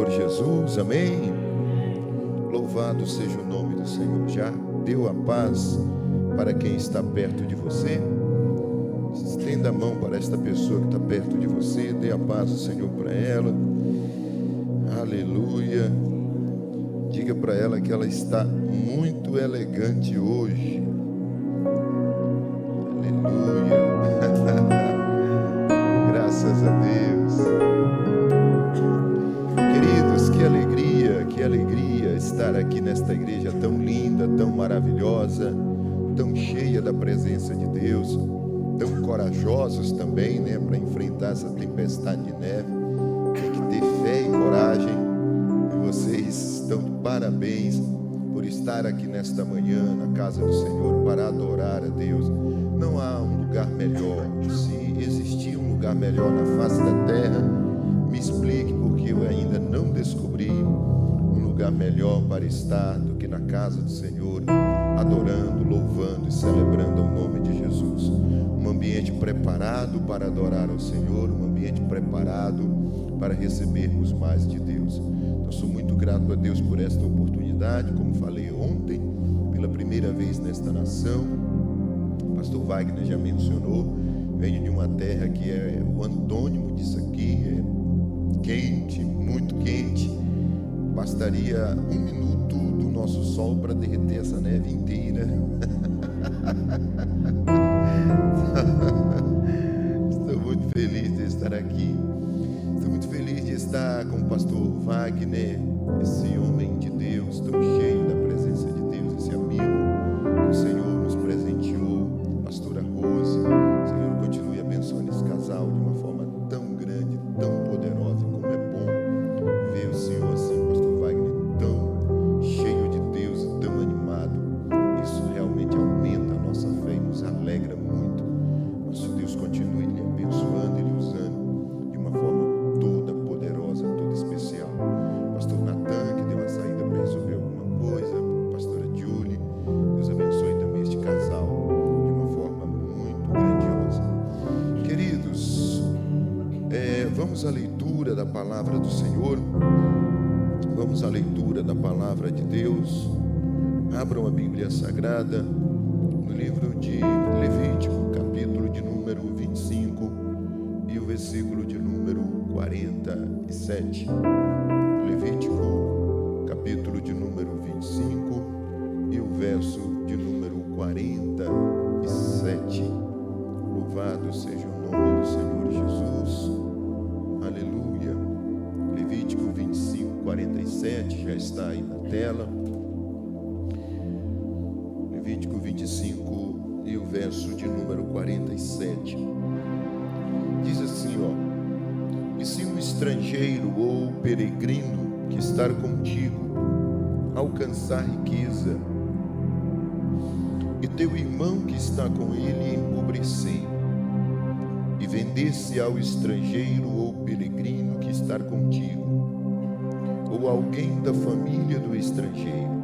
Senhor Jesus, amém? Louvado seja o nome do Senhor. Já deu a paz para quem está perto de você? Estenda a mão para esta pessoa que está perto de você, dê a paz do Senhor para ela. Aleluia. Diga para ela que ela está muito elegante hoje. Aleluia. Graças a Deus. Queridos, que alegria estar aqui nesta igreja tão linda, tão maravilhosa, tão cheia da presença de Deus, tão corajosos também, né, para enfrentar essa tempestade de neve. Tem que ter fé e coragem. E vocês estão de parabéns por estar aqui nesta manhã na casa do Senhor para adorar a Deus. Não há um lugar melhor. Se existir um lugar melhor na face da terra, me explique, porque eu ainda não descobri um lugar melhor para estar do que na casa do Senhor, adorando, louvando e celebrando o nome de Jesus. Um ambiente preparado para adorar ao Senhor, um ambiente preparado para recebermos mais de Deus. Eu sou muito grato a Deus por esta oportunidade, como falei ontem, pela primeira vez nesta nação. O pastor Wagner já mencionou, venho de uma terra que é o antônimo disso aqui, é quente, muito quente. Bastaria um minuto do nosso sol para derreter essa neve inteira. Estou muito feliz de estar aqui. Estou muito feliz de estar com o pastor Wagner, esse homem de Deus, tão cheio da presença de Deus, esse amigo que o Senhor nos presenteou, pastora Rose. O Senhor continue abençoando esse casal de uma forma tão grande, tão poderosa. Como é bom ver o Senhor assim, pastor Wagner, tão cheio de Deus e tão animado. Isso realmente aumenta a nossa fé e nos alegra muito. Nosso Deus continue lhe abençoando e lhe usando de uma forma toda poderosa, toda especial. Pastor Natan, que deu uma saída para resolver alguma coisa, pastora Julie, Deus abençoe também este casal de uma forma muito grandiosa. Queridos, vamos à leitura da palavra do Senhor. Vamos à leitura da palavra de Deus. Abram a Bíblia Sagrada no livro de Levítico, capítulo de número 25 e o versículo de número 47. Levítico, capítulo de número 25 e o verso de número 47. Louvado seja o nome do Senhor Jesus. Aleluia. Levítico 25, 47, já está aí na tela. Levítico 25 e o verso de número 47. Diz assim, e se um estrangeiro ou peregrino que estar contigo alcançar riqueza, e teu irmão que está com ele empobrecer, e vender-se ao estrangeiro ou peregrino que está contigo, ou alguém da família do estrangeiro,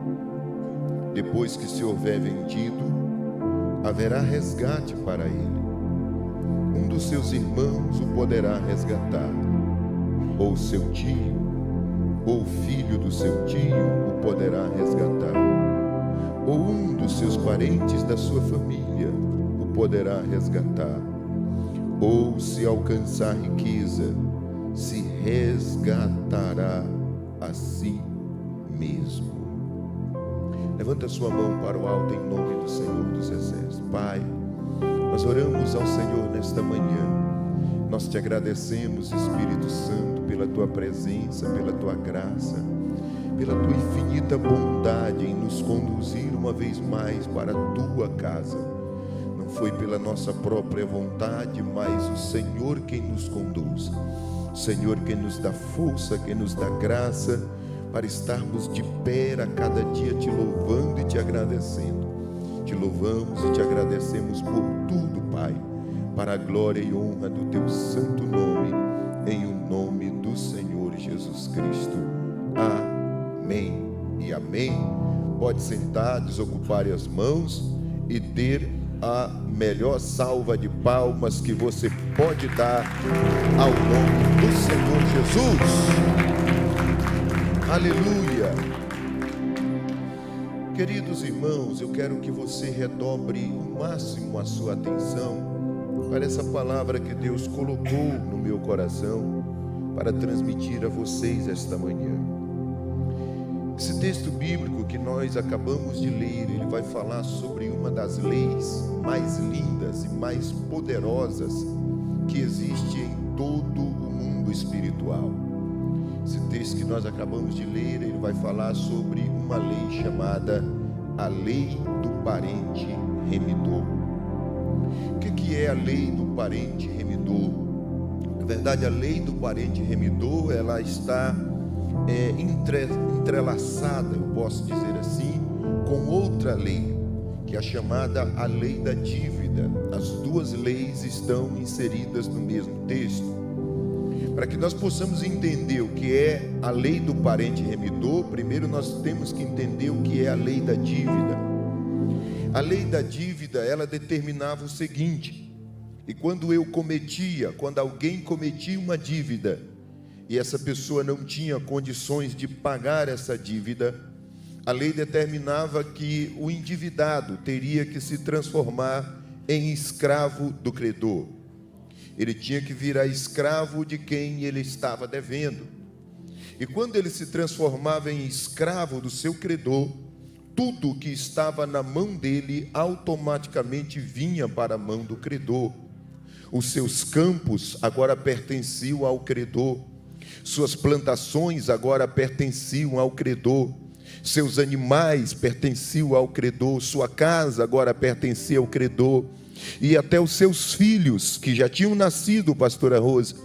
depois que se houver vendido, haverá resgate para ele. Um dos seus irmãos o poderá resgatar, ou seu tio, ou filho do seu tio o poderá resgatar, ou um dos seus parentes da sua família o poderá resgatar, ou se alcançar riqueza, se resgatará a si mesmo. Levanta sua mão para o alto em nome do Senhor dos Exércitos. Pai, nós oramos ao Senhor nesta manhã. Nós te agradecemos, Espírito Santo, pela tua presença, pela tua graça, pela tua infinita bondade em nos conduzir uma vez mais para a tua casa. Não foi pela nossa própria vontade, mas o Senhor quem nos conduz. O Senhor quem nos dá força, quem nos dá graça para estarmos de pé a cada dia te louvando e te agradecendo. Te louvamos e te agradecemos por tudo, Pai, para a glória e honra do teu santo nome, em o nome do Senhor Jesus Cristo. Amém e amém. Pode sentar, desocupar as mãos e ter a melhor salva de palmas que você pode dar ao nome do Senhor Jesus. Aleluia. Queridos irmãos, eu quero que você redobre o máximo a sua atenção para essa palavra que Deus colocou no meu coração para transmitir a vocês esta manhã. Esse texto bíblico que nós acabamos de ler, ele vai falar sobre uma das leis mais lindas e mais poderosas que existe em todo o mundo espiritual. Esse texto que nós acabamos de ler, ele vai falar sobre uma lei chamada a lei do parente remidor. O que é a lei do parente remidor? Na verdade, a lei do parente remidor, ela está entrelaçada, eu posso dizer assim, com outra lei, que é a chamada a lei da dívida. As duas leis estão inseridas no mesmo texto. Para que nós possamos entender o que é a lei do parente remidor, primeiro nós temos que entender o que é a lei da dívida. A lei da dívida, ela determinava o seguinte: e quando alguém cometia uma dívida, e essa pessoa não tinha condições de pagar essa dívida, a lei determinava que o endividado teria que se transformar em escravo do credor. Ele tinha que virar escravo de quem ele estava devendo. E quando ele se transformava em escravo do seu credor, tudo que estava na mão dele automaticamente vinha para a mão do credor. Os seus campos agora pertenciam ao credor. Suas plantações agora pertenciam ao credor. Seus animais pertenciam ao credor. Sua casa agora pertencia ao credor. E até os seus filhos, que já tinham nascido, pastora Rosa,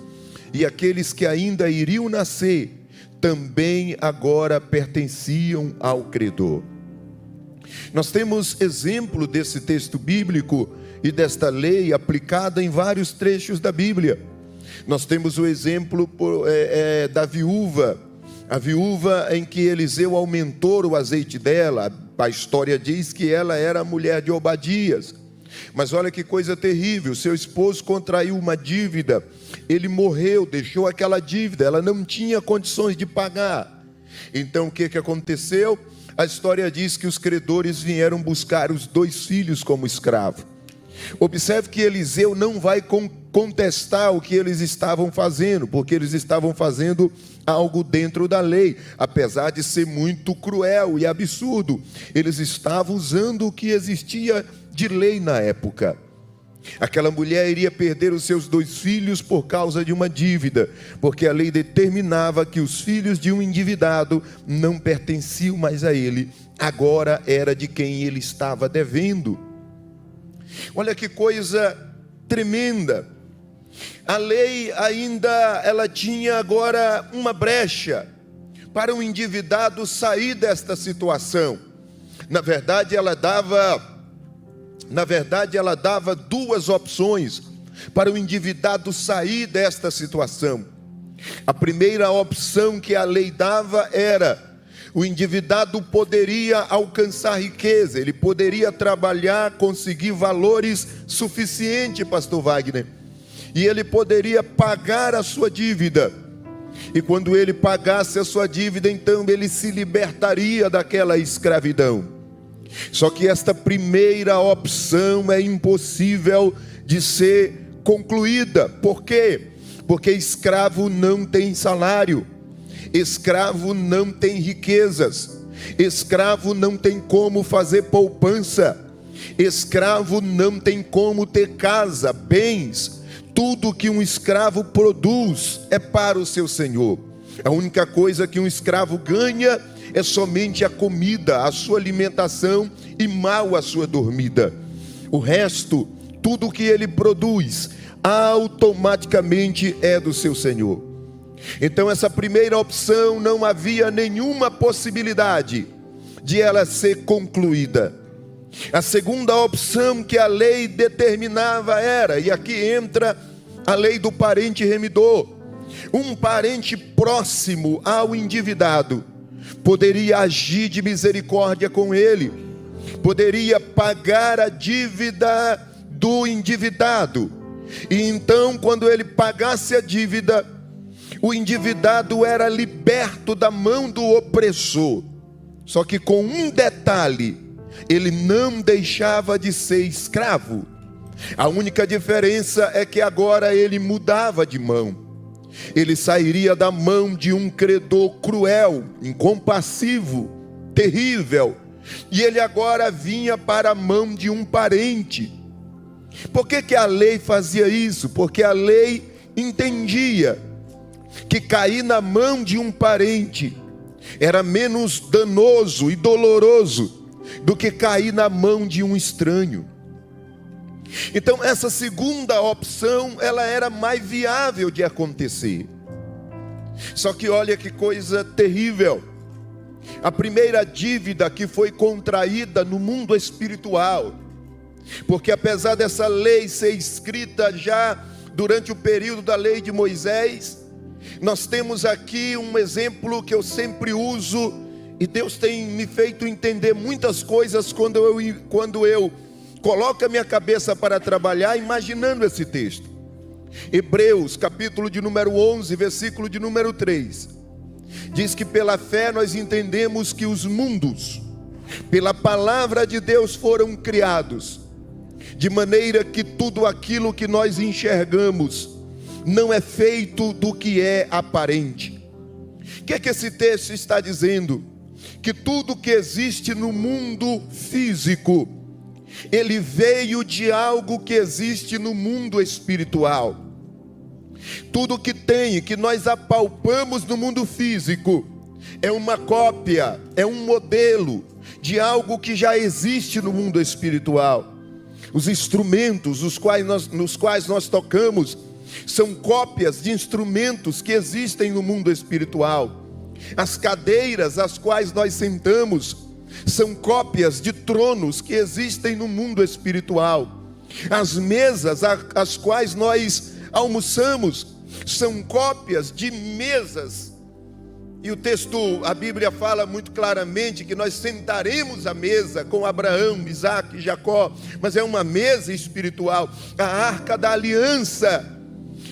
e aqueles que ainda iriam nascer, também agora pertenciam ao credor. Nós temos exemplo desse texto bíblico e desta lei aplicada em vários trechos da Bíblia. Nós temos o exemplo da viúva, a viúva em que Eliseu aumentou o azeite dela. A história diz que ela era a mulher de Obadias. Mas olha que coisa terrível, seu esposo contraiu uma dívida, ele morreu, deixou aquela dívida, ela não tinha condições de pagar. Então o que aconteceu? A história diz que os credores vieram buscar os 2 filhos como escravo. Observe que Eliseu não vai contestar o que eles estavam fazendo, porque eles estavam fazendo algo dentro da lei, apesar de ser muito cruel e absurdo. Eles estavam usando o que existia de lei na época. Aquela mulher iria perder os seus 2 filhos por causa de uma dívida, porque a lei determinava que os filhos de um endividado não pertenciam mais a ele, agora era de quem ele estava devendo. Olha que coisa tremenda. A lei ela tinha agora uma brecha para o endividado sair desta situação. Na verdade, ela dava 2 opções para o endividado sair desta situação. A primeira opção que a lei dava era: o endividado poderia alcançar riqueza, ele poderia trabalhar, conseguir valores suficientes, pastor Wagner, e ele poderia pagar a sua dívida. E quando ele pagasse a sua dívida, então ele se libertaria daquela escravidão. Só que esta primeira opção é impossível de ser concluída. Por quê? Porque escravo não tem salário, escravo não tem riquezas, escravo não tem como fazer poupança, escravo não tem como ter casa, bens. Tudo que um escravo produz é para o seu senhor. A única coisa que um escravo ganha é somente a comida, a sua alimentação e mal a sua dormida. O resto, tudo que ele produz, automaticamente é do seu senhor. Então essa primeira opção não havia nenhuma possibilidade de ela ser concluída. A segunda opção que a lei determinava era, e aqui entra a lei do parente remidor, um parente próximo ao endividado poderia agir de misericórdia com ele, poderia pagar a dívida do endividado, e então quando ele pagasse a dívida, o endividado era liberto da mão do opressor. Só que com um detalhe: ele não deixava de ser escravo. A única diferença é que agora ele mudava de mão. Ele sairia da mão de um credor cruel, incompassivo, terrível, e ele agora vinha para a mão de um parente. Por que a lei fazia isso? Porque a lei entendia que cair na mão de um parente era menos danoso e doloroso do que cair na mão de um estranho. Então essa segunda opção, ela era mais viável de acontecer. Só que olha que coisa terrível. A primeira dívida que foi contraída no mundo espiritual, porque apesar dessa lei ser escrita já durante o período da lei de Moisés, nós temos aqui um exemplo que eu sempre uso, e Deus tem me feito entender muitas coisas quando eu coloco a minha cabeça para trabalhar imaginando esse texto. Hebreus, capítulo de número 11, versículo de número 3. Diz que pela fé nós entendemos que os mundos, pela palavra de Deus, foram criados, de maneira que tudo aquilo que nós enxergamos não é feito do que é aparente. O que é que esse texto está dizendo? Que tudo que existe no mundo físico, ele veio de algo que existe no mundo espiritual. Tudo que nós apalpamos no mundo físico é uma cópia, é um modelo de algo que já existe no mundo espiritual. Os instrumentos nos quais nós tocamos são cópias de instrumentos que existem no mundo espiritual. As cadeiras às quais nós sentamos são cópias de tronos que existem no mundo espiritual. As mesas às quais nós almoçamos são cópias de mesas. E o texto, a Bíblia fala muito claramente que nós sentaremos à mesa com Abraão, Isaac e Jacó, mas é uma mesa espiritual. A arca da aliança,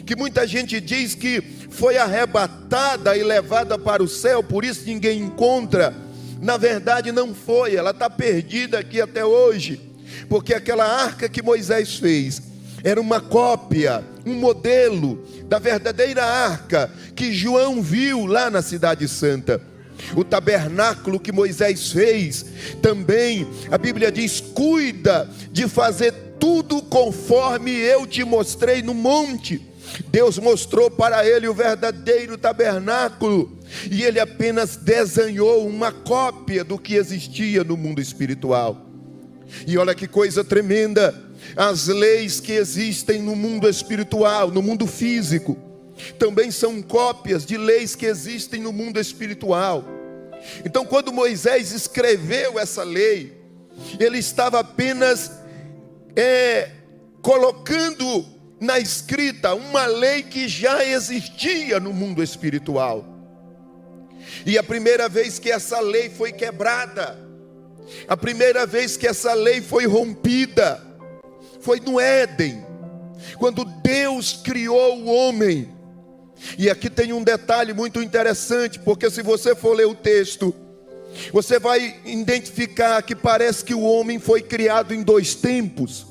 que muita gente diz que foi arrebatada e levada para o céu, por isso ninguém encontra. Na verdade não foi, ela está perdida aqui até hoje, porque aquela arca que Moisés fez era uma cópia, um modelo da verdadeira arca que João viu lá na Cidade Santa. O tabernáculo que Moisés fez também, a Bíblia diz, cuida de fazer tudo conforme eu te mostrei no monte. Deus mostrou para ele o verdadeiro tabernáculo, e ele apenas desenhou uma cópia do que existia no mundo espiritual. E olha que coisa tremenda, as leis que existem no mundo espiritual, no mundo físico, também são cópias de leis que existem no mundo espiritual. Então quando Moisés escreveu essa lei, ele estava apenas colocando na escrita uma lei que já existia no mundo espiritual. E a primeira vez que essa lei foi quebrada, a primeira vez que essa lei foi rompida, foi no Éden, quando Deus criou o homem. E aqui tem um detalhe muito interessante, porque se você for ler o texto, você vai identificar que parece que o homem foi criado em dois tempos.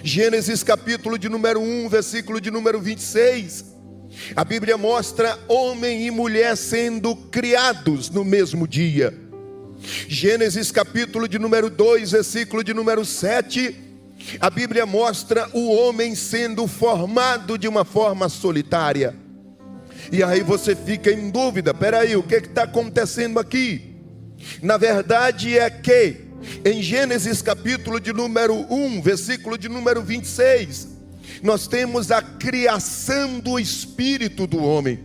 Gênesis capítulo de número 1, versículo de número 26, a Bíblia mostra homem e mulher sendo criados no mesmo dia. Gênesis capítulo de número 2, versículo de número 7, a Bíblia mostra o homem sendo formado de uma forma solitária. E aí você fica em dúvida, peraí, o que está acontecendo aqui? Na verdade é que em Gênesis capítulo de número 1, versículo de número 26, nós temos a criação do espírito do homem.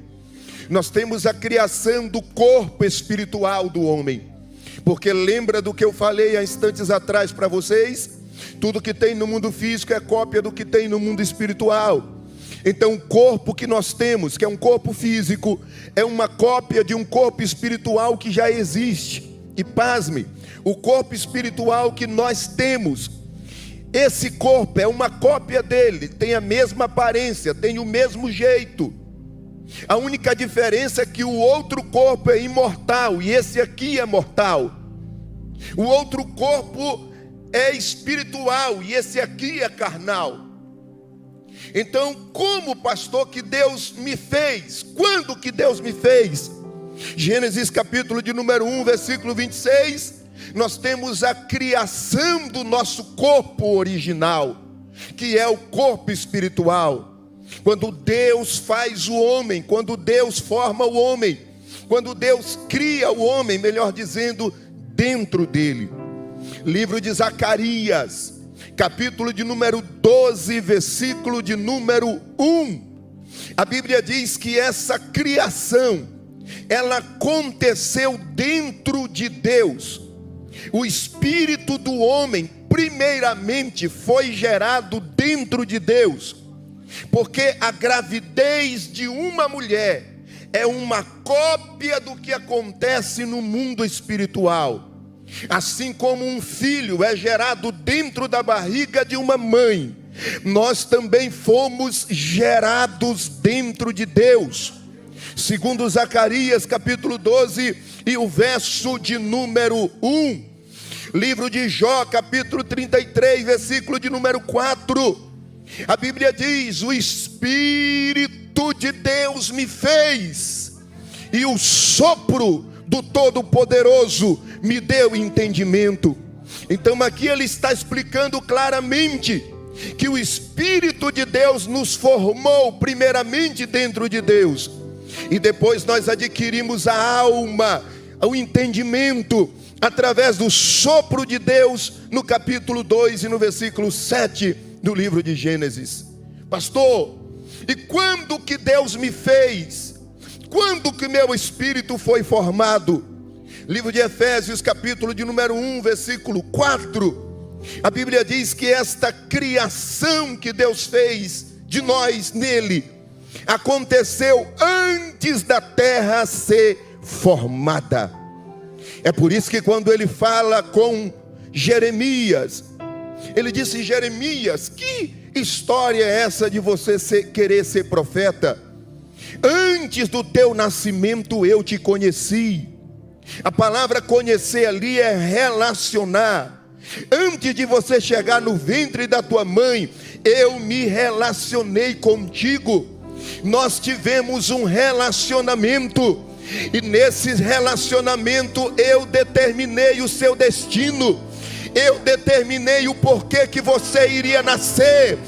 Nós temos a criação do corpo espiritual do homem. Porque lembra do que eu falei há instantes atrás para vocês? Tudo que tem no mundo físico é cópia do que tem no mundo espiritual. Então o corpo que nós temos, que é um corpo físico, é uma cópia de um corpo espiritual que já existe. E pasme, o corpo espiritual que nós temos, esse corpo é uma cópia dele, tem a mesma aparência, tem o mesmo jeito. A única diferença é que o outro corpo é imortal e esse aqui é mortal. O outro corpo é espiritual e esse aqui é carnal. Então, como, pastor, que Deus me fez? Quando que Deus me fez? Gênesis capítulo de número 1, versículo 26, nós temos a criação do nosso corpo original, que é o corpo espiritual. Quando Deus faz o homem, quando Deus forma o homem, quando Deus cria o homem, melhor dizendo, dentro dele. Livro de Zacarias, capítulo de número 12, versículo de número 1. A Bíblia diz que essa criação, ela aconteceu dentro de Deus. O espírito do homem, primeiramente, foi gerado dentro de Deus. Porque a gravidez de uma mulher é uma cópia do que acontece no mundo espiritual. Assim como um filho é gerado dentro da barriga de uma mãe, nós também fomos gerados dentro de Deus. Segundo Zacarias capítulo 12 e o verso de número 1. Livro de Jó capítulo 33, versículo de número 4. A Bíblia diz: o Espírito de Deus me fez, e o sopro do Todo-Poderoso me deu entendimento. Então aqui ele está explicando claramente que o Espírito de Deus nos formou primeiramente dentro de Deus, e depois nós adquirimos a alma, o entendimento, através do sopro de Deus, no capítulo 2 e no versículo 7 do livro de Gênesis. Pastor, e quando que Deus me fez? Quando que meu espírito foi formado? Livro de Efésios, capítulo de número 1, versículo 4. A Bíblia diz que esta criação que Deus fez de nós nele, aconteceu antes da terra ser formada. É por isso que quando ele fala com Jeremias, ele disse: Jeremias, que história é essa de você querer ser profeta? Antes do teu nascimento eu te conheci. A palavra conhecer ali é relacionar. Antes de você chegar no ventre da tua mãe, eu me relacionei contigo. Nós tivemos um relacionamento, e nesse relacionamento eu determinei o seu destino. Eu determinei o porquê que você iria nascer.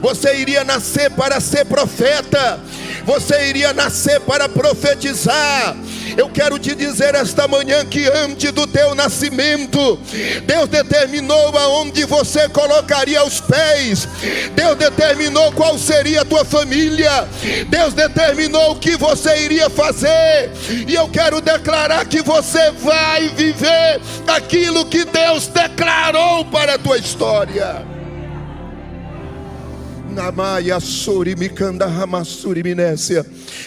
Você iria nascer para ser profeta. Você iria nascer para profetizar. Eu quero te dizer esta manhã que antes do teu nascimento, Deus determinou aonde você colocaria os pés. Deus determinou qual seria a tua família. Deus determinou o que você iria fazer. E eu quero declarar que você vai viver aquilo que Deus declarou para a tua história.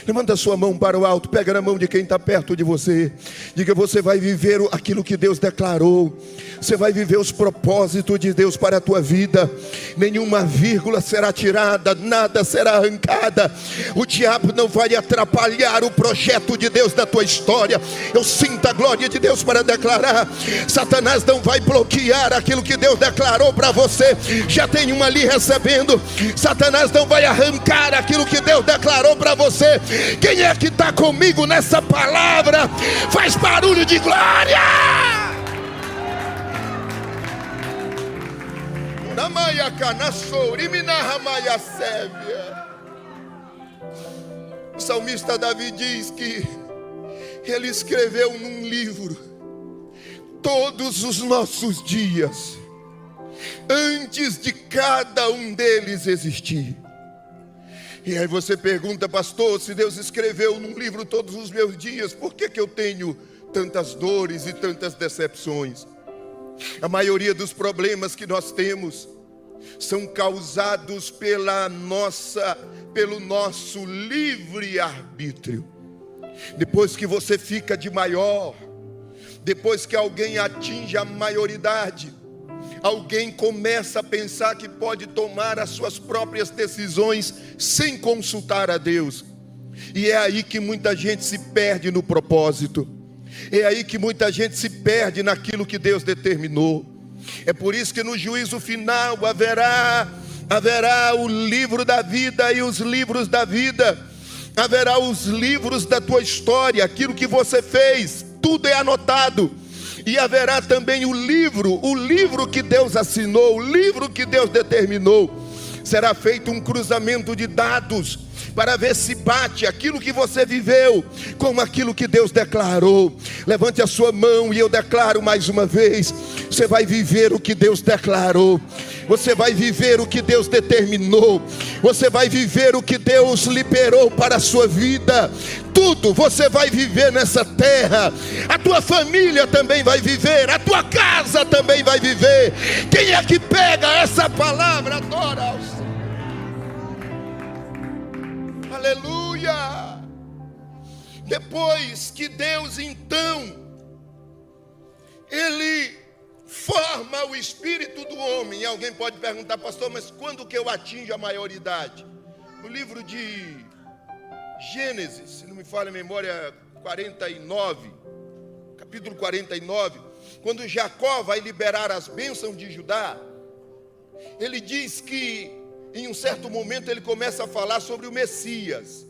Levanta sua mão para o alto, pega na mão de quem está perto de você. Diga: você vai viver aquilo que Deus declarou. Você vai viver os propósitos de Deus para a tua vida. Nenhuma vírgula será tirada, nada será arrancada. O diabo não vai atrapalhar o projeto de Deus na tua história. Eu sinto a glória de Deus para declarar. Satanás não vai bloquear aquilo que Deus declarou para você. Já tem uma ali recebendo. Satanás não vai arrancar aquilo que Deus declarou para você. Quem é que está comigo nessa palavra? Faz barulho de glória! O salmista Davi diz que ele escreveu num livro todos os nossos dias, antes de cada um deles existir. E aí você pergunta: pastor, se Deus escreveu num livro todos os meus dias, por que eu tenho tantas dores e tantas decepções? A maioria dos problemas que nós temos são causados pelo nosso livre-arbítrio. Depois que você fica de maior, depois que alguém atinge a maioridade, alguém começa a pensar que pode tomar as suas próprias decisões sem consultar a Deus. E é aí que muita gente se perde no propósito. É aí que muita gente se perde naquilo que Deus determinou. É por isso que no juízo final haverá o livro da vida e os livros da vida. Haverá os livros da tua história, aquilo que você fez, tudo é anotado. E haverá também o livro que Deus assinou, o livro que Deus determinou. Será feito um cruzamento de dados para ver se bate aquilo que você viveu com aquilo que Deus declarou. Levante a sua mão e eu declaro mais uma vez: você vai viver o que Deus declarou, você vai viver o que Deus determinou, você vai viver o que Deus liberou para a sua vida. Tudo você vai viver nessa terra. A tua família também vai viver, a tua casa também vai viver. Quem é que pega essa palavra? Adora ao Senhor. Aleluia. Depois que Deus então Ele forma o espírito do homem. E alguém pode perguntar: pastor, mas quando que eu atinjo a maioridade? No livro de Gênesis, se não me falha a memória, 49, capítulo 49, quando Jacó vai liberar as bênçãos de Judá, ele diz que em um certo momento ele começa a falar sobre o Messias.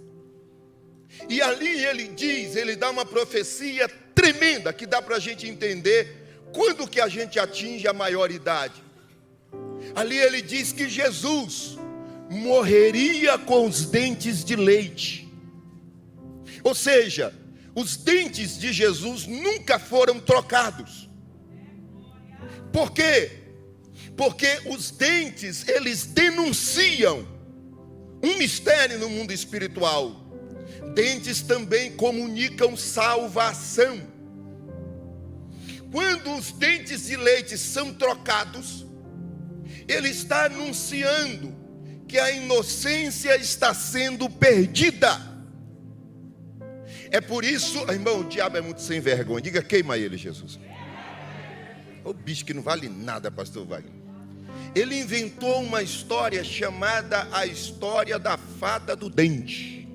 E ali ele dá uma profecia tremenda que dá para a gente entender quando que a gente atinge a maioridade. Ali ele diz que Jesus morreria com os dentes de leite. Ou seja, os dentes de Jesus nunca foram trocados. Por quê? Porque os dentes, eles denunciam um mistério no mundo espiritual. Dentes também comunicam salvação. Quando os dentes de leite são trocados, ele está anunciando que a inocência está sendo perdida. É por isso, irmão, o diabo é muito sem vergonha. Diga: queima ele, Jesus. O bicho que não vale nada, pastor Wagner. Ele inventou uma história chamada a história da fada do dente.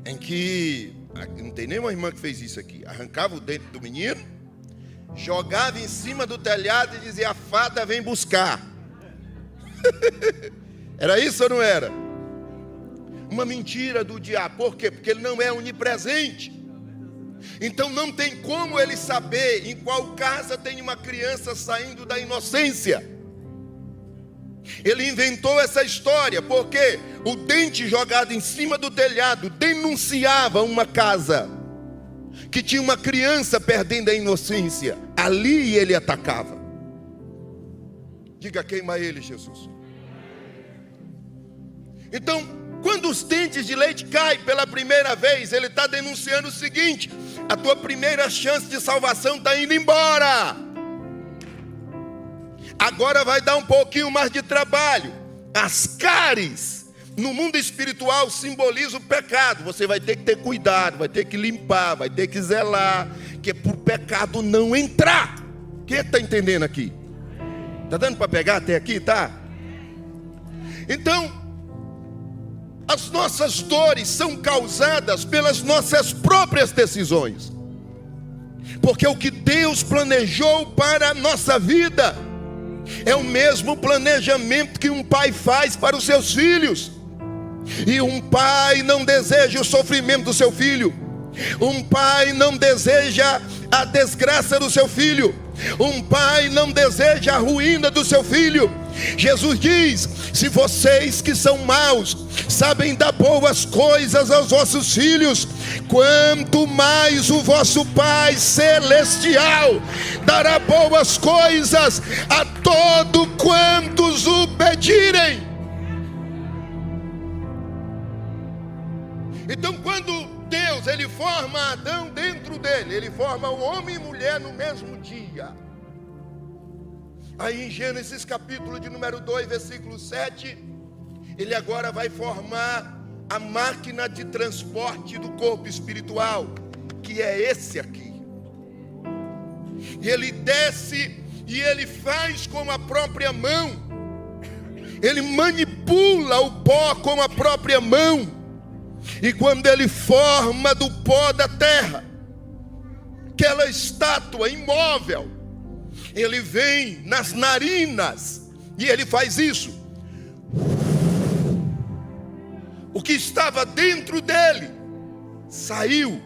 Em que, não tem nenhuma irmã que fez isso aqui, arrancava o dente do menino, jogava em cima do telhado e dizia: a fada vem buscar. Era isso ou não era? Uma mentira do diabo. Por quê? Porque ele não é onipresente. Então não tem como ele saber em qual casa tem uma criança saindo da inocência. Ele inventou essa história porque o dente jogado em cima do telhado denunciava uma casa que tinha uma criança perdendo a inocência. Ali ele atacava. Diga: queima ele, Jesus. Então, quando os dentes de leite caem pela primeira vez, ele está denunciando o seguinte: a tua primeira chance de salvação está indo embora. Agora vai dar um pouquinho mais de trabalho. As cáries no mundo espiritual simbolizam o pecado. Você vai ter que ter cuidado, vai ter que limpar, vai ter que zelar, que é para o pecado não entrar. Quem está entendendo aqui? Está dando para pegar até aqui, tá? Então, as nossas dores são causadas pelas nossas próprias decisões. Porque o que Deus planejou para a nossa vida é o mesmo planejamento que um pai faz para os seus filhos. E um pai não deseja o sofrimento do seu filho. Um pai não deseja a desgraça do seu filho. Um pai não deseja a ruína do seu filho. Jesus diz: se vocês que são maus sabem dar boas coisas aos vossos filhos, quanto mais o vosso Pai Celestial dará boas coisas a todo quantos o pedirem. Então, quando Deus ele forma Adão dentro dele, ele forma o homem e mulher no mesmo dia. Aí em Gênesis capítulo de número 2, versículo 7, ele agora vai formar a máquina de transporte do corpo espiritual, que é esse aqui. E ele desce e ele faz com a própria mão, ele manipula manipula o pó com a própria mão. E quando ele forma do pó da terra aquela estátua imóvel, ele vem nas narinas e ele faz isso. O que estava dentro dele saiu.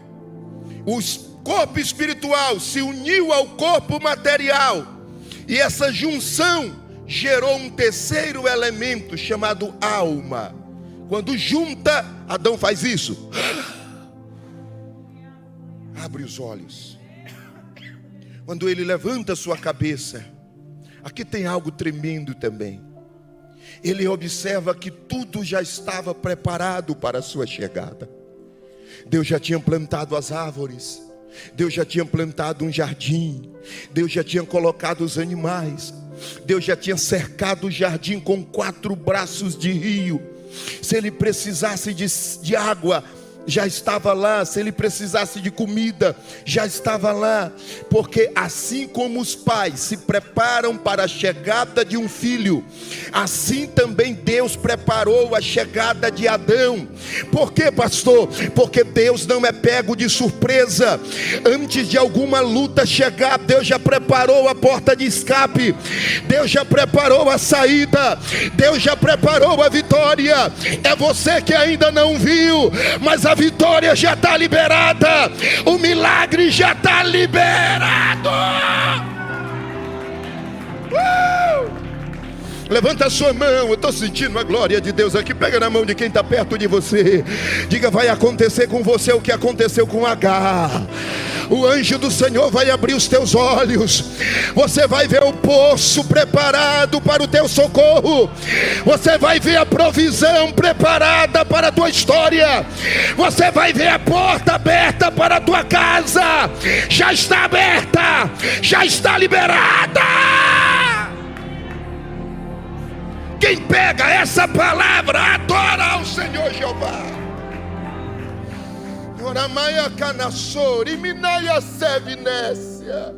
O corpo espiritual se uniu ao corpo material, e essa junção gerou um terceiro elemento chamado alma. Quando junta, Adão faz isso. Abre os olhos. Quando ele levanta sua cabeça, aqui tem algo tremendo também. Ele observa que tudo já estava preparado para a sua chegada. Deus já tinha plantado as árvores, Deus já tinha plantado um jardim, Deus já tinha colocado os animais, Deus já tinha cercado o jardim com 4 braços de rio. Se ele precisasse de água, já estava lá. Se ele precisasse de comida, já estava lá. Porque assim como os pais se preparam para a chegada de um filho, assim também Deus preparou a chegada de Adão. Por quê, pastor? Porque Deus não é pego de surpresa. Antes de alguma luta chegar, Deus já preparou a porta de escape, Deus já preparou a saída, Deus já preparou a vitória. É você que ainda não viu, mas a vitória já está liberada, o milagre já está liberado. Levanta a sua mão, eu estou sentindo a glória de Deus aqui. Pega na mão de quem está perto de você. Diga: vai acontecer com você o que aconteceu com Agar. O anjo do Senhor vai abrir os teus olhos. Você vai ver o poço preparado para o teu socorro. Você vai ver a provisão preparada para a tua história. Você vai ver a porta aberta para a tua casa. Já está aberta, já está liberada. Quem pega essa palavra adora ao Senhor Jeová. Oramaia canassor e minaia sevinécia.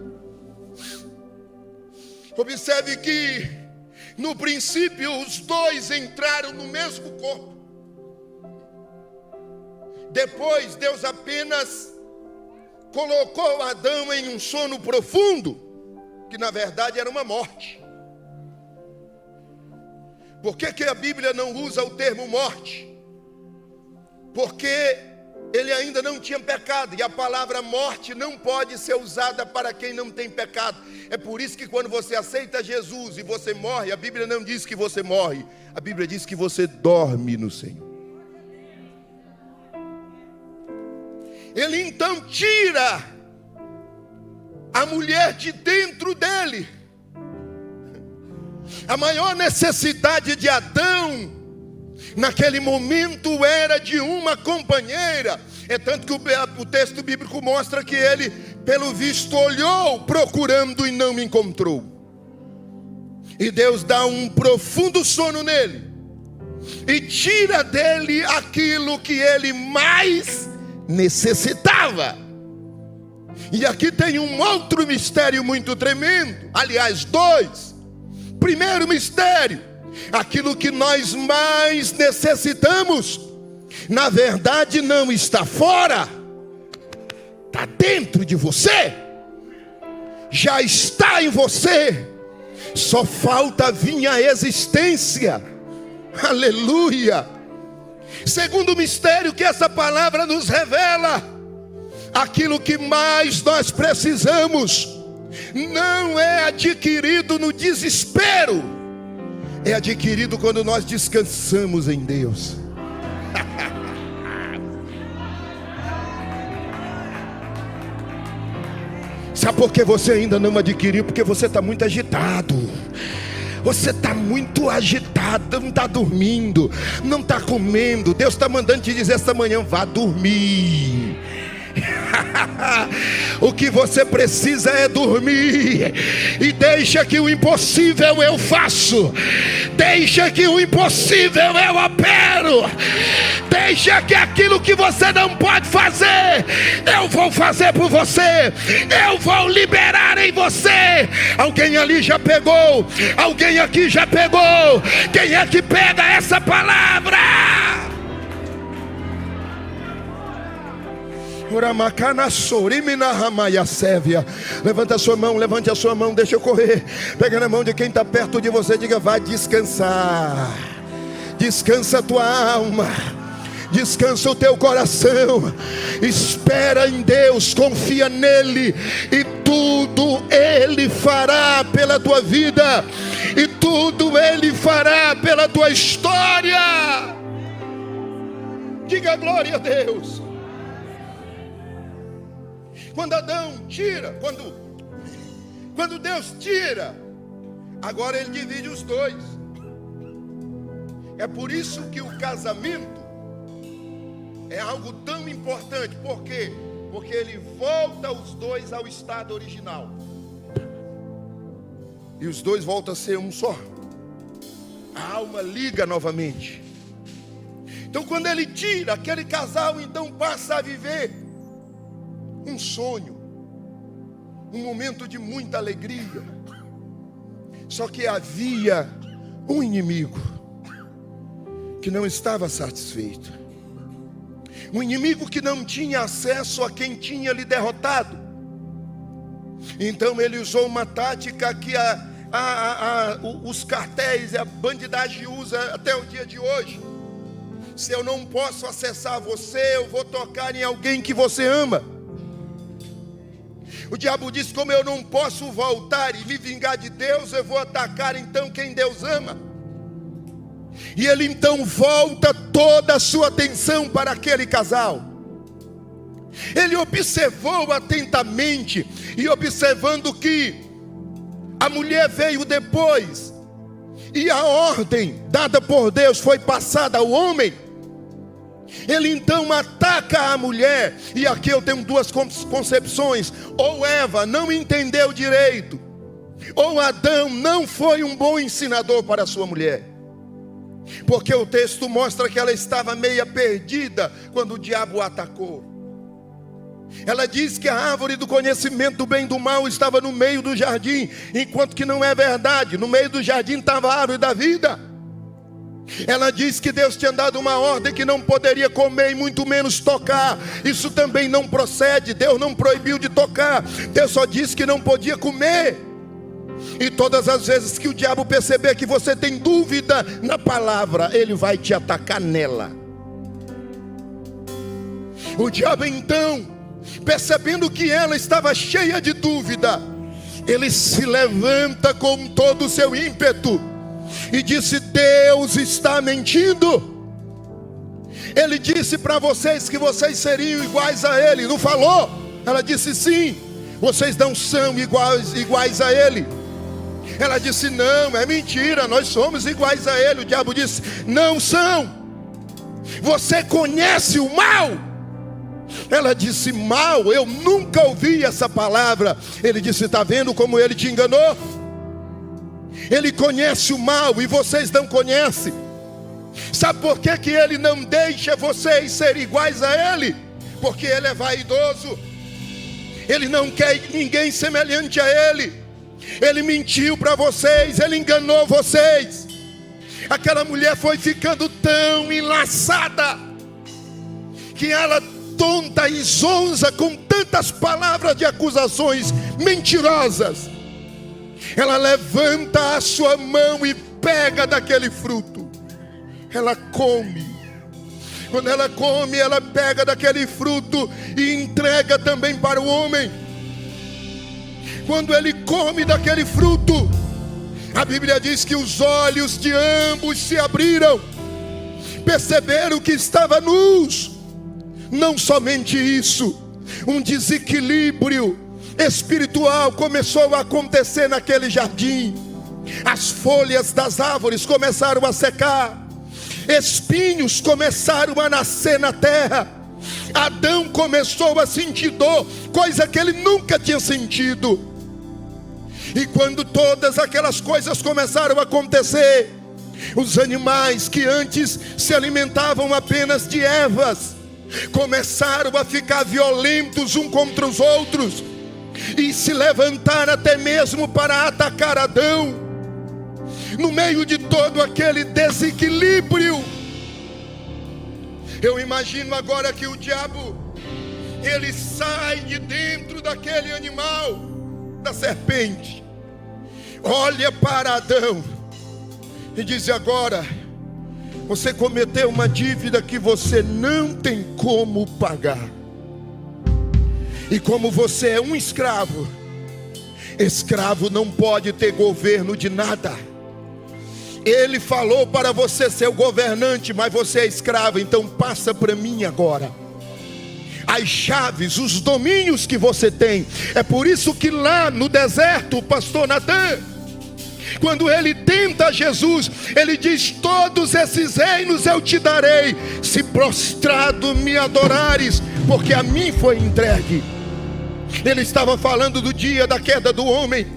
Observe que no princípio os dois entraram no mesmo corpo. Depois Deus apenas colocou Adão em um sono profundo, que na verdade era uma morte. Por que a Bíblia não usa o termo morte? Porque ele ainda não tinha pecado, e a palavra morte não pode ser usada para quem não tem pecado. É por isso que quando você aceita Jesus e você morre, a Bíblia não diz que você morre, a Bíblia diz que você dorme no Senhor. Ele então tira a mulher de dentro dele. A maior necessidade de Adão naquele momento era de uma companheira. É tanto que o texto bíblico mostra que ele, pelo visto, olhou procurando e não encontrou. E Deus dá um profundo sono nele e tira dele aquilo que ele mais necessitava. E aqui tem um outro mistério muito tremendo. Aliás, 2. Primeiro mistério: aquilo que nós mais necessitamos, na verdade não está fora, está dentro de você, já está em você, só falta vir à existência. Aleluia. Segundo mistério que essa palavra nos revela: aquilo que mais nós precisamos não é adquirido no desespero, é adquirido quando nós descansamos em Deus. Sabe por que você ainda não adquiriu? Porque você está muito agitado. Você está muito agitado, não está dormindo, não está comendo. Deus está mandando te dizer esta manhã: vá dormir. O que você precisa é dormir. E deixa que o impossível eu faço. Deixa que o impossível eu opero. deixa que aquilo que você não pode fazer, eu vou fazer por você. Eu vou liberar em você. Alguém ali já pegou? Alguém aqui já pegou? Quem é que pega essa palavra? Levanta a sua mão, levante a sua mão, deixa eu correr. Pega na mão de quem está perto de você, diga: vai descansar. Descansa a tua alma, descansa o teu coração. Espera em Deus, confia nele, e tudo Ele fará pela tua vida, e tudo Ele fará pela tua história. Diga glória a Deus. Quando Adão tira, quando Deus tira, agora Ele divide os dois. É por isso que o casamento é algo tão importante. Por quê? Porque ele volta os dois ao estado original, e os dois voltam a ser um só. A alma liga novamente. Então quando ele tira, aquele casal então passa a viver um sonho, um momento de muita alegria. Só que havia um inimigo que não estava satisfeito, um inimigo que não tinha acesso a quem tinha lhe derrotado. Então ele usou uma tática que os cartéis e a bandidagem usa até o dia de hoje. Se eu não posso acessar você, eu vou tocar em alguém que você ama. O diabo diz: como eu não posso voltar e me vingar de Deus, eu vou atacar então quem Deus ama. E ele então volta toda a sua atenção para aquele casal. Ele observou atentamente, e observando que a mulher veio depois, e a ordem dada por Deus foi passada ao homem, ele então ataca a mulher. E aqui eu tenho duas concepções: ou Eva não entendeu direito, ou Adão não foi um bom ensinador para a sua mulher. Porque o texto mostra que ela estava meia perdida quando o diabo a atacou. Ela diz que a árvore do conhecimento do bem e do mal estava no meio do jardim, enquanto que não é verdade. No meio do jardim estava a árvore da vida. Ela diz que Deus tinha dado uma ordem que não poderia comer e muito menos tocar. Isso também não procede. Deus não proibiu de tocar, Deus só disse que não podia comer. E todas as vezes que o diabo perceber que você tem dúvida na palavra, ele vai te atacar nela. O diabo então, percebendo que ela estava cheia de dúvida, ele se levanta com todo o seu ímpeto e disse: Deus está mentindo. Ele disse para vocês que vocês seriam iguais a ele, não falou? Ela disse: sim, vocês não são iguais a ele. Ela disse: não, é mentira, nós somos iguais a ele. O diabo disse: não são. Você conhece o mal? Ela disse: mal? Eu nunca ouvi essa palavra. Ele disse: está vendo como ele te enganou? Ele conhece o mal e vocês não conhecem. Sabe por que ele não deixa vocês ser iguais a ele? Porque ele é vaidoso. Ele não quer ninguém semelhante a ele. Ele mentiu para vocês, ele enganou vocês. Aquela mulher foi ficando tão enlaçada que ela, tonta e zonza, com tantas palavras de acusações mentirosas, ela levanta a sua mão e pega daquele fruto. Ela come. Quando ela come, ela pega daquele fruto e entrega também para o homem. Quando ele come daquele fruto, a Bíblia diz que os olhos de ambos se abriram, perceberam que estava nus. Não somente isso, um desequilíbrio espiritual começou a acontecer naquele jardim. As folhas das árvores começaram a secar, espinhos começaram a nascer na terra. Adão começou a sentir dor, coisa que ele nunca tinha sentido. E quando todas aquelas coisas começaram a acontecer, Os animais que antes se alimentavam apenas de ervas começaram a ficar violentos uns contra os outros e se levantaram até mesmo para atacar Adão. No meio de todo aquele desequilíbrio, eu imagino agora que o diabo, ele sai de dentro daquele animal, da serpente, olha para Adão e diz: agora você cometeu uma dívida que você não tem como pagar. E como você é um escravo, escravo não pode ter governo de nada. Ele falou para você ser o governante, mas você é escravo, então passa para mim agora as chaves, os domínios que você tem. É por isso que lá no deserto, o pastor Natan, quando ele tenta Jesus, ele diz: todos esses reinos eu te darei, se prostrado me adorares, porque a mim foi entregue. Ele estava falando do dia da queda do homem.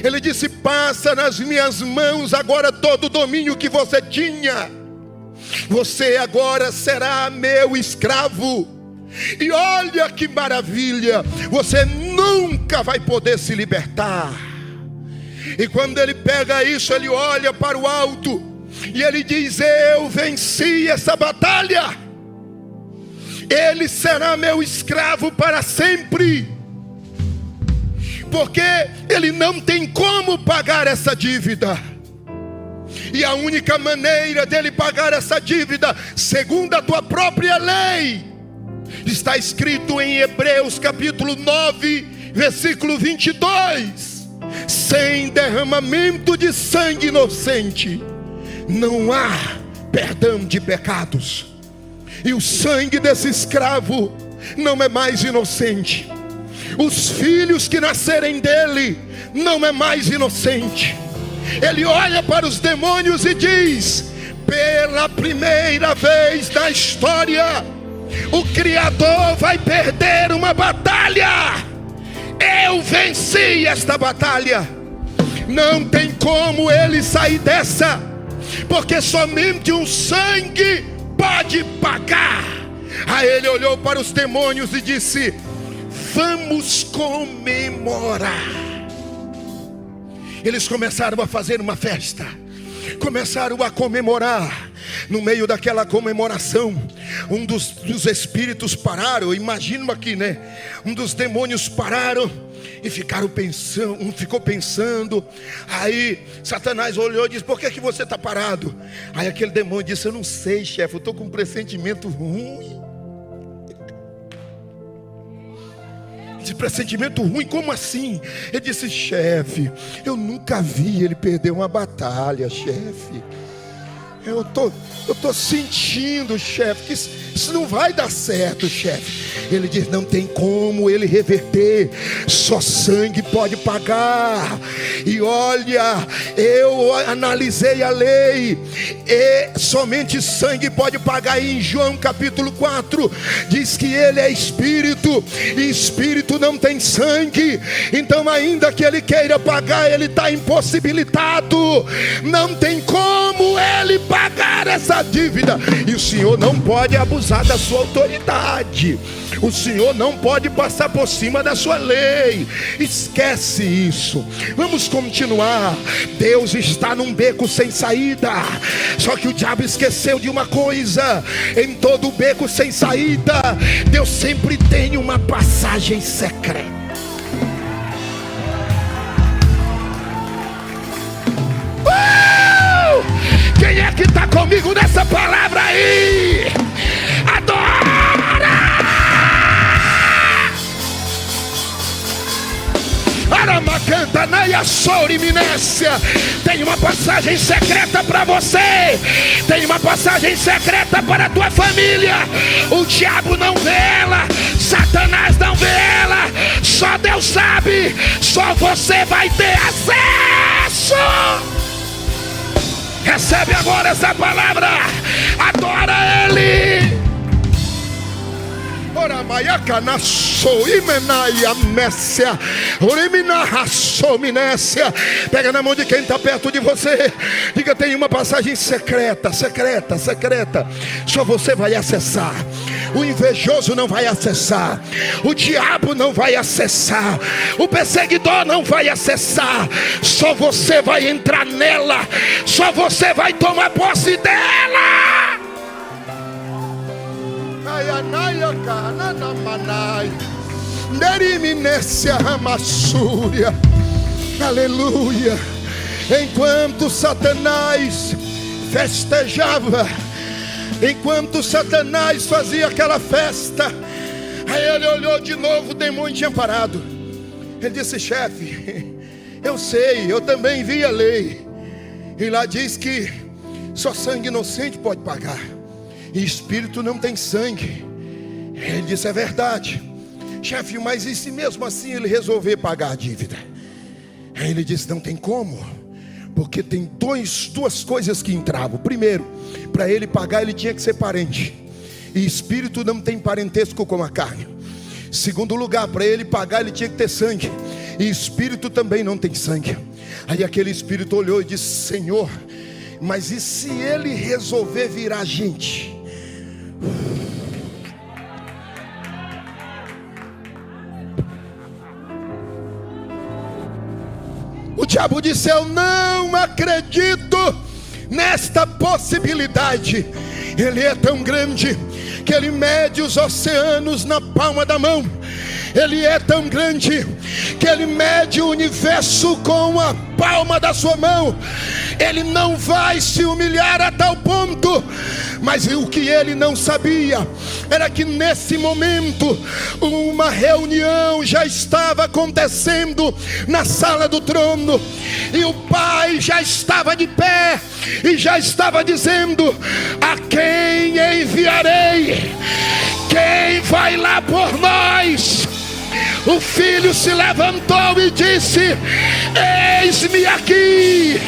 Ele disse: passa nas minhas mãos agora todo o domínio que você tinha. Você agora será meu escravo. E olha que maravilha, você nunca vai poder se libertar. E quando ele pega isso, ele olha para o alto e ele diz: eu venci essa batalha. Ele será meu escravo para sempre, porque ele não tem como pagar essa dívida. E a única maneira dele pagar essa dívida, segundo a tua própria lei, está escrito em Hebreus capítulo 9, versículo 22: sem derramamento de sangue inocente não há perdão de pecados. E o sangue desse escravo não é mais inocente. Os filhos que nascerem dele não é mais inocente. Ele olha para os demônios e diz: pela primeira vez na história, o Criador vai perder uma batalha. Eu venci esta batalha. Não tem como ele sair dessa, porque somente um sangue pode pagar. Aí ele olhou para os demônios e disse: vamos comemorar. Eles começaram a fazer uma festa, começaram a comemorar. No meio daquela comemoração, um dos espíritos pararam. Imagino aqui, né? Um dos demônios pararam e ficaram pensando. Um ficou pensando. Aí Satanás olhou e disse: por que você está parado? Aí aquele demônio disse: eu não sei, chefe, eu estou com um pressentimento ruim. De pressentimento ruim, como assim? Ele disse: chefe, eu nunca vi ele perder uma batalha, chefe. Eu tô sentindo, chefe, que isso não vai dar certo, chefe. Ele diz: não tem como ele reverter, só sangue pode pagar. E olha, eu analisei a lei, e somente sangue pode pagar. E em João capítulo 4 diz que ele é espírito, e espírito não tem sangue. Então ainda que ele queira pagar, ele está impossibilitado. Não tem como ele pagar essa dívida. E o Senhor não pode abusar da sua autoridade. O Senhor não pode passar por cima da sua lei. Esquece isso. Vamos continuar. Deus está num beco sem saída. Só que o diabo esqueceu de uma coisa: em todo beco sem saída, Deus sempre tem uma passagem secreta. Quem é que está comigo nessa palavra aí? Adora! Aramacanta, Naia, Souri, Minécia. Tem uma passagem secreta para você. Tem uma passagem secreta para a tua família. O diabo não vê ela, Satanás não vê ela. Só Deus sabe. Só você vai ter acesso. Recebe agora essa palavra. Adora Ele. Pega na mão de quem está perto de você. Diga: tem uma passagem secreta. Só você vai acessar. O invejoso não vai acessar. O diabo não vai acessar. O perseguidor não vai acessar. Só você vai entrar nela. Só você vai tomar posse dela. Aleluia. Enquanto Satanás festejava, enquanto Satanás fazia aquela festa, aí ele olhou de novo, o demônio tinha parado. Ele disse: chefe, eu sei, eu também vi a lei, e lá diz que só sangue inocente pode pagar, e espírito não tem sangue. Ele disse: é verdade, chefe, mas e se mesmo assim ele resolver pagar a dívida? Aí ele disse: não tem como, porque tem duas coisas que entravam. Primeiro, para ele pagar ele tinha que ser parente, e espírito não tem parentesco com a carne. Segundo lugar, para ele pagar ele tinha que ter sangue, e espírito também não tem sangue. Aí aquele espírito olhou e disse: Senhor, mas e se ele resolver virar gente? O diabo disse: eu não acredito nesta possibilidade. Ele é tão grande que ele mede os oceanos na palma da mão. Ele é tão grande que ele mede o universo com a palma da sua mão. Ele não vai se humilhar a tal ponto. Mas o que ele não sabia era que nesse momento uma reunião já estava acontecendo na sala do trono, e o Pai já estava de pé e já estava dizendo: a quem enviarei? Quem vai lá por nós? O filho se levantou e disse: eis-me aqui,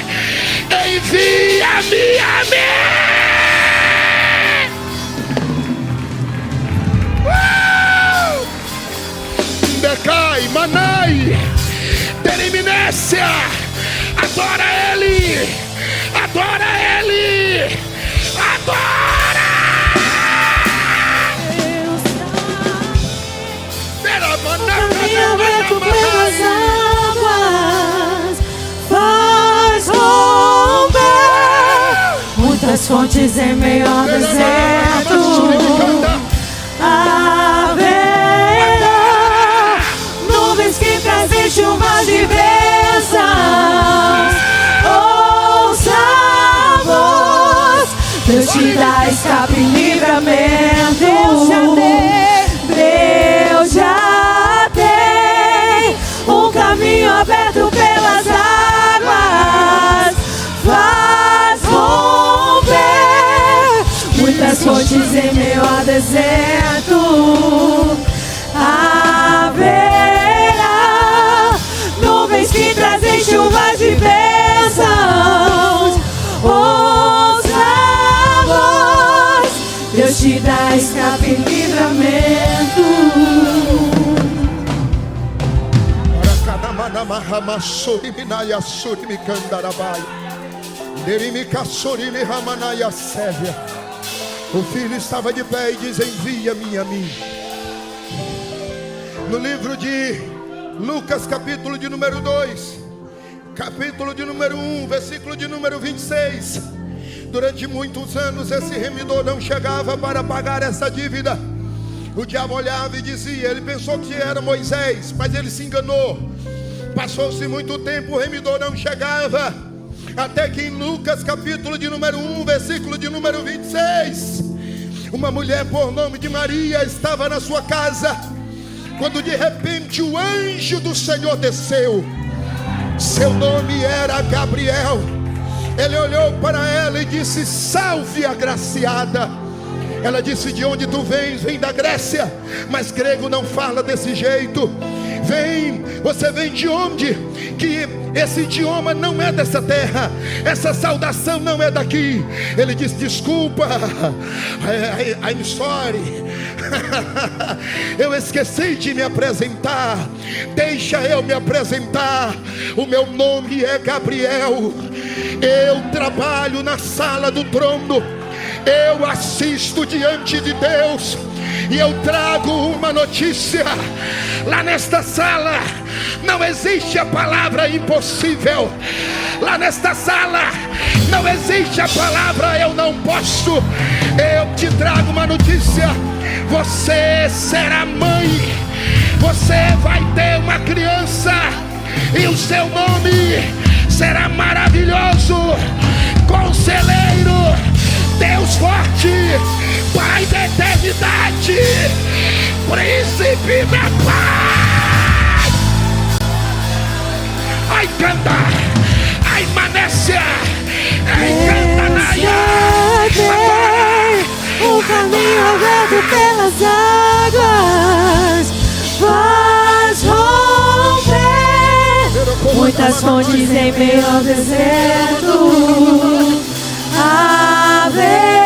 envia-me a mim. Decai, Manai, Teriminécia, adora Ele, adora Ele, adora! Caminho aberto pelas águas, faz romper muitas fontes em meio ao deserto. Haverá nuvens que trazem chuvas de bênçãos. Ouça a voz, Deus te dá escape e livramento. Deus já tem um caminho aberto pelas águas, faz romper muitas fontes em meio ao deserto. Haverá nuvens que trazem chuvas de bênçãos. Ouça a voz, Deus te dá escape e livramento. O filho estava de pé e diz: envia-me a mim. No livro de Lucas, capítulo de número 2, capítulo de número 1, versículo de número 26. Durante muitos anos esse remidor não chegava para pagar essa dívida. O diabo olhava e dizia, ele pensou que era Moisés, mas ele se enganou. Passou-se muito tempo, o remidor não chegava, até que em Lucas capítulo de número 1, versículo de número 26, uma mulher por nome de Maria estava na sua casa, quando de repente o anjo do Senhor desceu. Seu nome era Gabriel. Ele olhou para ela e disse, salve agraciada. Ela disse, de onde tu vens? Vem da Grécia. Mas grego não fala desse jeito. Você vem de onde? Que esse idioma não é dessa terra, essa saudação não é daqui. Ele diz: desculpa, I'm sorry. Eu esqueci de me apresentar. Deixa eu me apresentar. O meu nome é Gabriel. Eu trabalho na sala do trono. Eu assisto diante de Deus. E eu trago uma notícia. Lá nesta sala não existe a palavra impossível. Lá nesta sala não existe a palavra eu não posso. Eu te trago uma notícia. Você será mãe. Você vai ter uma criança. E o seu nome será maravilhoso, Conselheiro, Deus forte, Pai da eternidade, Príncipe da paz. Ai, canta, ai, Manécia, ai, canta, Naya. O caminho aberto pelas águas faz romper muitas fontes em meio ao deserto. Haverá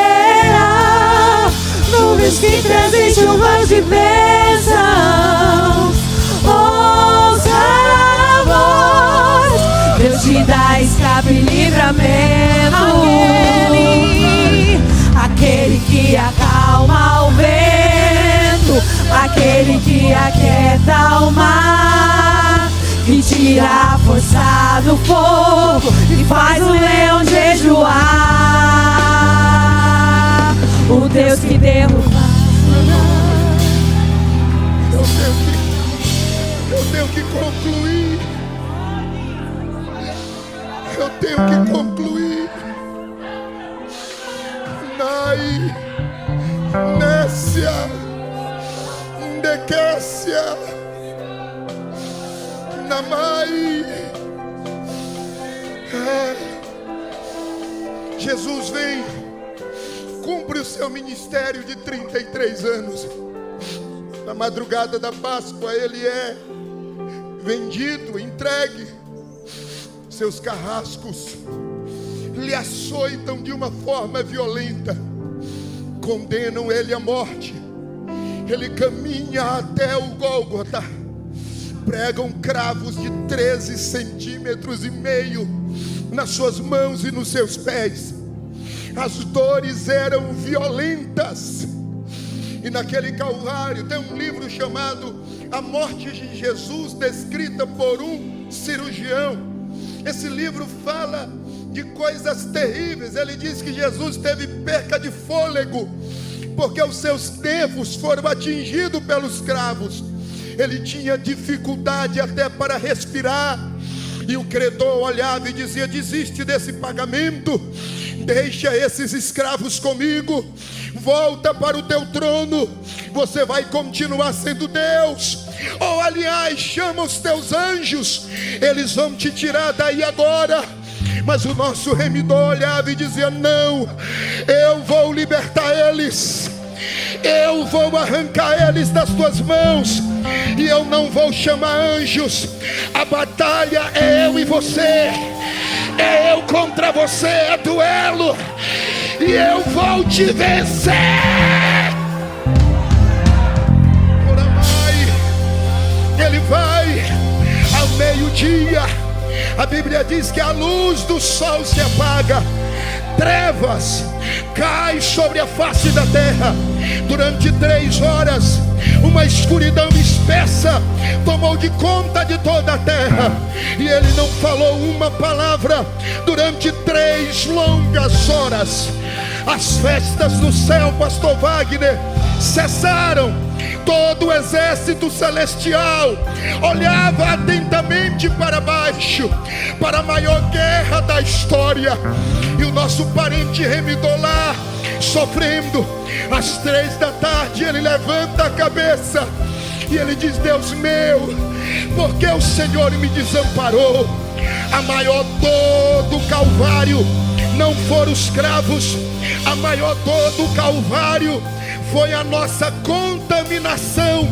nuvens que trazem chuvas de bênçãos. Ouça a voz, Deus te dá escape e livramento. Aquele que acalma o vento, aquele que aquieta o mar, que tira a força do fogo e faz o leão jejuar. O Deus que derruba. Eu tenho que concluir. Eu tenho que concluir. Nai, Nécia, Ndequécia, Namai. Jesus vem, cumpre o seu ministério de 33 anos. Na madrugada da Páscoa ele é vendido, entregue. Seus carrascos lhe açoitam de uma forma violenta, condenam ele à morte. Ele caminha até o Gólgota, pregam cravos de 13,5 centímetros nas suas mãos e nos seus pés. As dores eram violentas. E naquele Calvário tem um livro chamado A Morte de Jesus, descrita por um cirurgião. Esse livro fala de coisas terríveis. Ele diz que Jesus teve perca de fôlego, porque os seus nervos foram atingidos pelos cravos. Ele tinha dificuldade até para respirar. E o credor olhava e dizia: desiste desse pagamento, deixa esses escravos comigo, volta para o teu trono, você vai continuar sendo Deus. Ou aliás, chama os teus anjos, eles vão te tirar daí agora. Mas o nosso remidor olhava e dizia: não, eu vou libertar eles, eu vou arrancar eles das tuas mãos, e eu não vou chamar anjos. A batalha é eu e você, é eu contra você, é duelo, e eu vou te vencer. Ele vai ao meio-dia. A Bíblia diz que a luz do sol se apaga, trevas caem sobre a face da terra. Durante 3 horas, uma escuridão espessa tomou de conta de toda a terra. E ele não falou uma palavra durante 3 longas horas. As festas do céu, pastor Wagner, cessaram. Todo o exército celestial olhava atentamente para baixo, para a maior guerra da história. E o nosso parente remidor lá, sofrendo. Às 3 da tarde ele levanta a cabeça e ele diz: Deus meu, porque o Senhor me desamparou? A maior dor do Calvário não foram os cravos, a maior dor do Calvário foi a nossa contaminação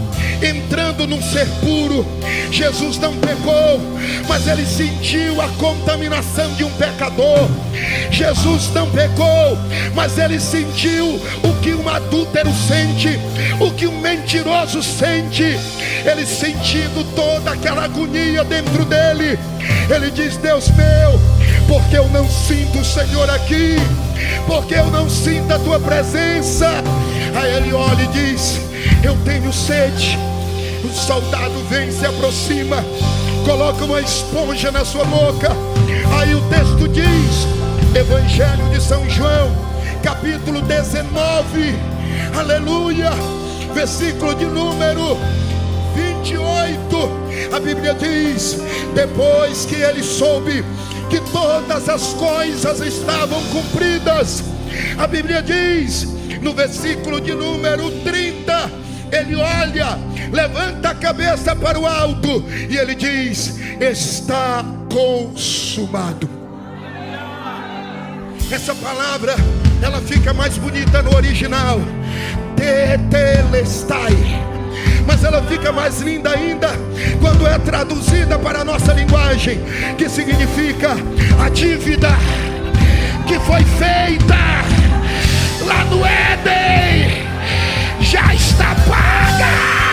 entrando num ser puro. Jesus não pecou, mas ele sentiu a contaminação de um pecador. Jesus não pecou, mas ele sentiu o que um adúltero sente, o que um mentiroso sente. Ele sentindo toda aquela agonia dentro dele, ele diz: Deus meu, porque eu não sinto o Senhor aqui, porque eu não sinto a tua presença. Aí ele olha e diz: eu tenho sede. O soldado vem, se aproxima, coloca uma esponja na sua boca. Aí o texto diz, Evangelho de São João, capítulo 19, aleluia, versículo de número 28, a Bíblia diz: depois que ele soube que todas as coisas estavam cumpridas, a Bíblia diz, no versículo de número 30, ele olha, levanta a cabeça para o alto e ele diz: está consumado. Essa palavra, ela fica mais bonita no original, tetelestai, mas ela fica mais linda ainda quando é traduzida para a nossa linguagem, que significa: a dívida que foi feita lá no Éden já está paga.